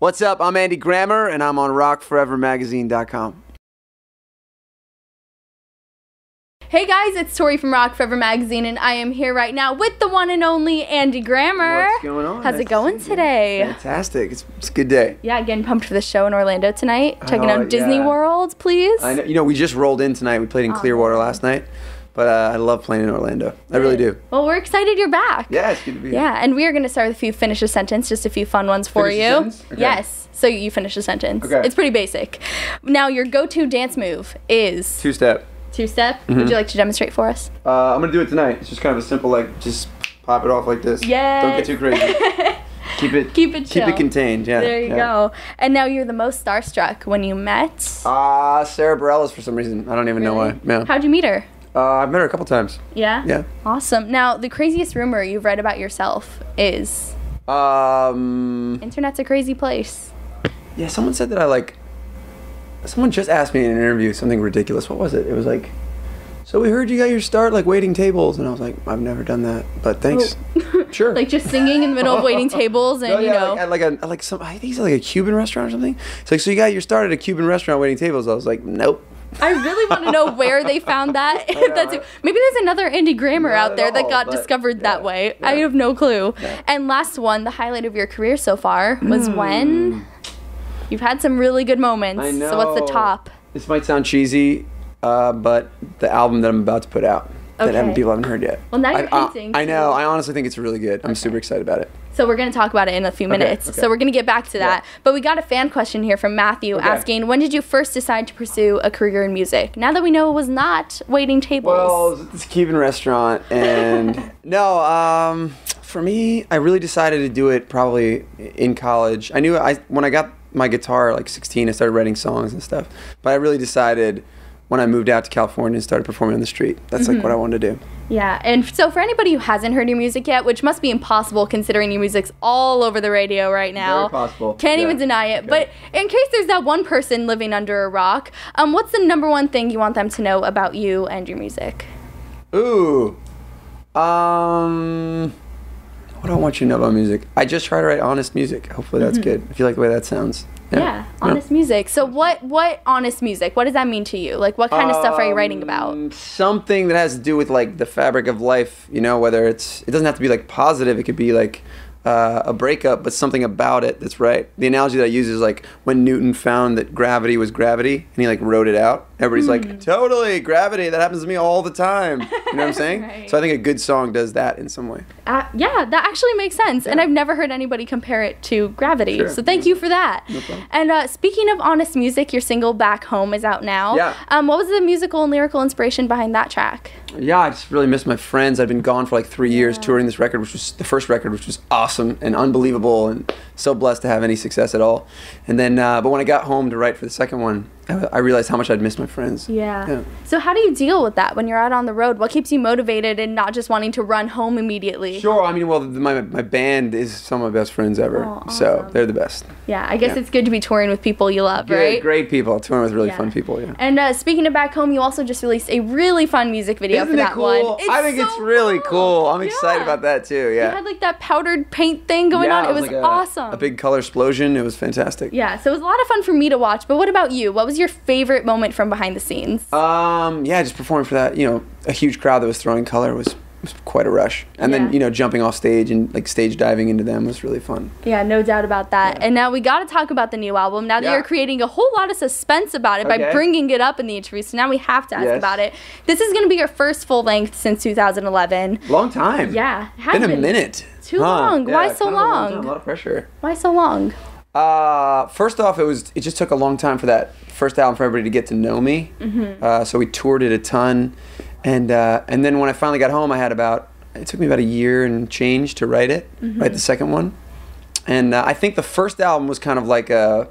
What's up? I'm Andy Grammer, and I'm on rockforevermagazine.com. Hey guys, it's Tori from Rock Forever Magazine, and I am here right now with the one and only Andy Grammer. What's going on? How's it going today? Fantastic. It's a good day. Yeah, getting pumped for the show in Orlando tonight. Checking out Disney World, please. I know. You know, we just rolled in tonight. We played in Clearwater last night, but I love playing in Orlando. I really do. Well, we're excited you're back. Yeah, it's good to be here. Yeah, and we are going to start with a few finish a sentence, just a few fun ones for Finish a you. sentence? Okay. Yes, so you finish a sentence. Okay. It's pretty basic. Now, your go-to dance move is? Two-step. Two-step? Would you like to demonstrate for us? I'm going to do it tonight. It's just kind of a simple, just pop it off like this. Yes. Don't get too crazy. Keep it chill. Keep it contained, yeah. There you go. And now you're the most starstruck when you met? Sarah Bareilles for some reason. I don't even know why. Yeah. How'd you meet her? I've met her a couple times. Yeah? Yeah. Awesome. Now, the craziest rumor you've read about yourself is? Internet's a crazy place. Yeah, someone said that someone just asked me in an interview something ridiculous. What was it? It was like, so we heard you got your start waiting tables, and I was like, I've never done that, but thanks. Oh. Sure. Like just singing in the middle of waiting tables, and at I think it's like a Cuban restaurant or something. It's like, so you got your start at a Cuban restaurant waiting tables. I was like, nope. I really want to know where they found that. Maybe there's another Andy Grammer out there that got discovered that way. Yeah. I have no clue. Yeah. And last one, the highlight of your career so far was when? You've had some really good moments. I know. So what's the top? This might sound cheesy, but the album that I'm about to put out that people haven't heard yet. Well, now you're hinting. I know. I honestly think it's really good. I'm super excited about it. So we're going to talk about it in a few minutes. Okay. So we're going to get back to that. But we got a fan question here from Matthew asking, when did you first decide to pursue a career in music? Now that we know it was not waiting tables. Well, it was at this Cuban restaurant. And for me, I really decided to do it probably in college. I knew when I got my guitar at 16, I started writing songs and stuff. But I really decided when I moved out to California and started performing on the street. That's what I wanted to do. Yeah, and so for anybody who hasn't heard your music yet, which must be impossible considering your music's all over the radio right now. Very possible. Can't even deny it. Okay. But in case there's that one person living under a rock, what's the number one thing you want them to know about you and your music? Ooh. What do I want you to know about music? I just try to write honest music. Hopefully that's good. If you like the way that sounds. Yeah, honest music. So what honest music? What does that mean to you? Like, what kind of stuff are you writing about? Something that has to do with the fabric of life, whether it doesn't have to be positive. It could be a breakup, but something about it that's right. The analogy that I use is when Newton found that gravity was gravity and he wrote it out. Everybody's like, totally, gravity, that happens to me all the time. You know what I'm saying? Right. So I think a good song does that in some way. Yeah, that actually makes sense. Yeah. And I've never heard anybody compare it to gravity. Sure. So thank you for that. No problem. And speaking of honest music, your single Back Home is out now. Yeah. What was the musical and lyrical inspiration behind that track? Yeah, I just really missed my friends. I'd been gone for 3 years touring this record, which was the first record, which was awesome and unbelievable and so blessed to have any success at all. And then, but when I got home to write for the second one, I realized how much I'd missed my friends. Yeah. So how do you deal with that when you're out on the road? What keeps you motivated and not just wanting to run home immediately? Sure. I mean, well, my band is some of my best friends ever. Oh, awesome. So they're the best. Yeah, I guess it's good to be touring with people you love, right? Great people. Touring with really fun people, yeah. And speaking of Back Home, you also just released a really fun music video for that one. I think it's really cool. I'm excited about that too, yeah. You had that powdered paint thing going on. It was awesome. A big color explosion. It was fantastic. Yeah, so it was a lot of fun for me to watch. But what about you? What was your favorite moment from behind the scenes? Just performing for that, a huge crowd that was throwing color was quite a rush. And then, jumping off stage and stage diving into them was really fun. Yeah, no doubt about that. Yeah. And now we got to talk about the new album. Now that you're creating a whole lot of suspense about it by bringing it up in the interview, so now we have to ask about it. This is going to be your first full length since 2011. Long time. Yeah. Been a minute. Too long. Yeah, why so long? A lot of pressure. Why so long? First off, it just took a long time for that first album for everybody to get to know me. So we toured it a ton, and then when I finally got home, it took me about a year and change to write it, write the second one, and I think the first album was kind of like a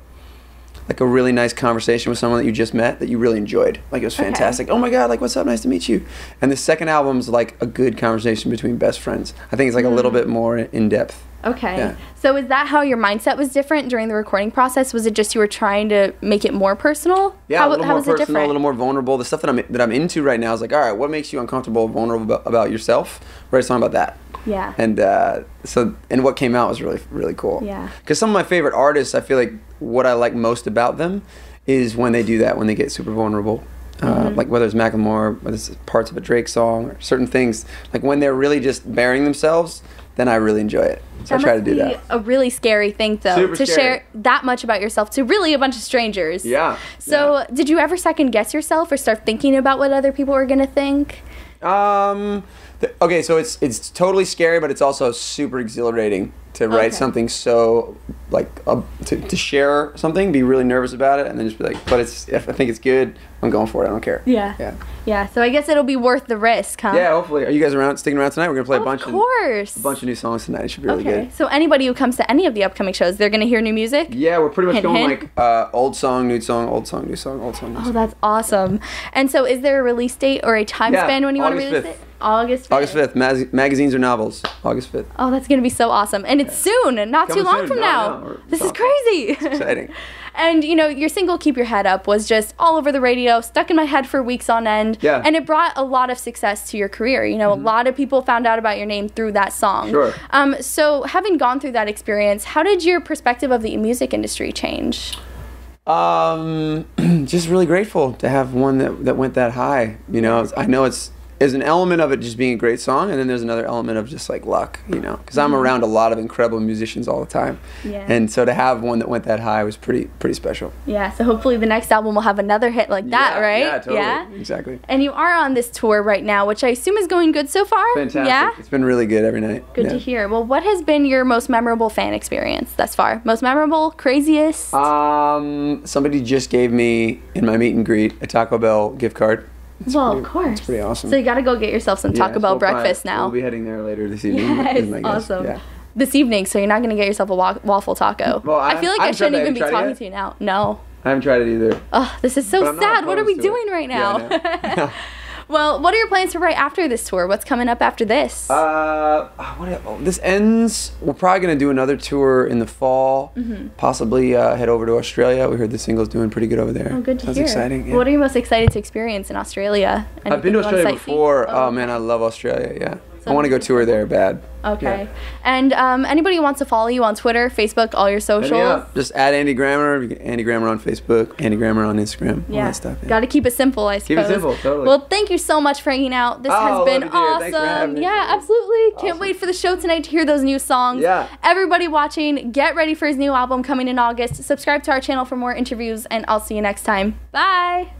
really nice conversation with someone that you just met that you really enjoyed. It was fantastic. Oh my God, what's up? Nice to meet you. And the second album's a good conversation between best friends. I think it's a little bit more in depth. Okay. Yeah. So is that how your mindset was different during the recording process? Was it just you were trying to make it more personal? Yeah, a little more was it personal, different? a little more vulnerable. The stuff that I'm into right now is like, all right, what makes you uncomfortable, vulnerable about yourself? Write a song about that. Yeah. And and what came out was really, really cool. Yeah. Because some of my favorite artists, I feel like what I like most about them is when they do that, when they get super vulnerable. Like whether it's Macklemore, whether it's parts of a Drake song, or certain things, like when they're really just bearing themselves, then I really enjoy it. So I try to do that. Must be a really scary thing, though, Super to scary. share that much about yourself to really a bunch of strangers. Yeah. So did you ever second guess yourself or start thinking about what other people were gonna think? Okay, so it's totally scary, but it's also super exhilarating to write something so to share something, be really nervous about it, and then just be like, but if I think it's good, I'm going for it. I don't care. Yeah. So I guess it'll be worth the risk, huh? Yeah, hopefully. Are you guys sticking around tonight? We're gonna play a bunch of new songs tonight. It should be really good. So anybody who comes to any of the upcoming shows, they're gonna hear new music? Yeah, we're pretty much going hint. like old song, new song, old song, new song, old song, new song. Oh, that's awesome. And so is there a release date or a time span when you want to August release 5th. it? August 5th. August 5th. Magazines or novels. August 5th. Oh, that's going to be so awesome. And it's soon, not Coming too long soon. from No, now. no, This is awesome. crazy. It's exciting. And, your single, Keep Your Head Up, was just all over the radio, stuck in my head for weeks on end. Yeah. And it brought a lot of success to your career. A lot of people found out about your name through that song. Sure. So having gone through that experience, how did your perspective of the music industry change? Just really grateful to have one that went that high. I know there's an element of it just being a great song, and then there's another element of just like luck, because I'm around a lot of incredible musicians all the time. Yeah. And so to have one that went that high was pretty special. Yeah, so hopefully the next album will have another hit like that, right? Yeah, totally. Yeah? Exactly. And you are on this tour right now, which I assume is going good so far? Fantastic. Yeah? It's been really good every night. Good to hear. Well, what has been your most memorable fan experience thus far? Most memorable? Craziest? Somebody just gave me, in my meet and greet, a Taco Bell gift card. Of course. It's pretty awesome. So you got to go get yourself some Taco Bell breakfast now. We'll be heading there later this evening. Yes, is my guess. awesome. Yeah. This evening, so you're not going to get yourself a waffle taco. Well, I feel like I shouldn't even be talking yet? to you now. No. I haven't tried it either. Oh, this is so But I'm not sad. What are we opposed to doing it. right now? Yeah, I know. Well, what are your plans for right after this tour? What's coming up after this? This ends. We're probably gonna do another tour in the fall. Possibly head over to Australia. We heard the single's doing pretty good over there. Oh, good to Sounds hear. exciting. Yeah. What are you most excited to experience in Australia? I've been to Anything you wanna Australia sightsee? before. Oh man, I love Australia. Yeah, I want to go tour there bad. Okay. Yeah. And anybody who wants to follow you on Twitter, Facebook, all your socials? Yeah, just add Andy Grammer. Andy Grammer on Facebook. Andy Grammer on Instagram. All that stuff. Yeah. Got to keep it simple, I suppose. Keep it simple, totally. Well, thank you so much for hanging out. This has been love you, dear. Thanks for having awesome. me. Yeah, absolutely. Can't wait for the show tonight to hear those new songs. Yeah. Everybody watching, get ready for his new album coming in August. Subscribe to our channel for more interviews, and I'll see you next time. Bye.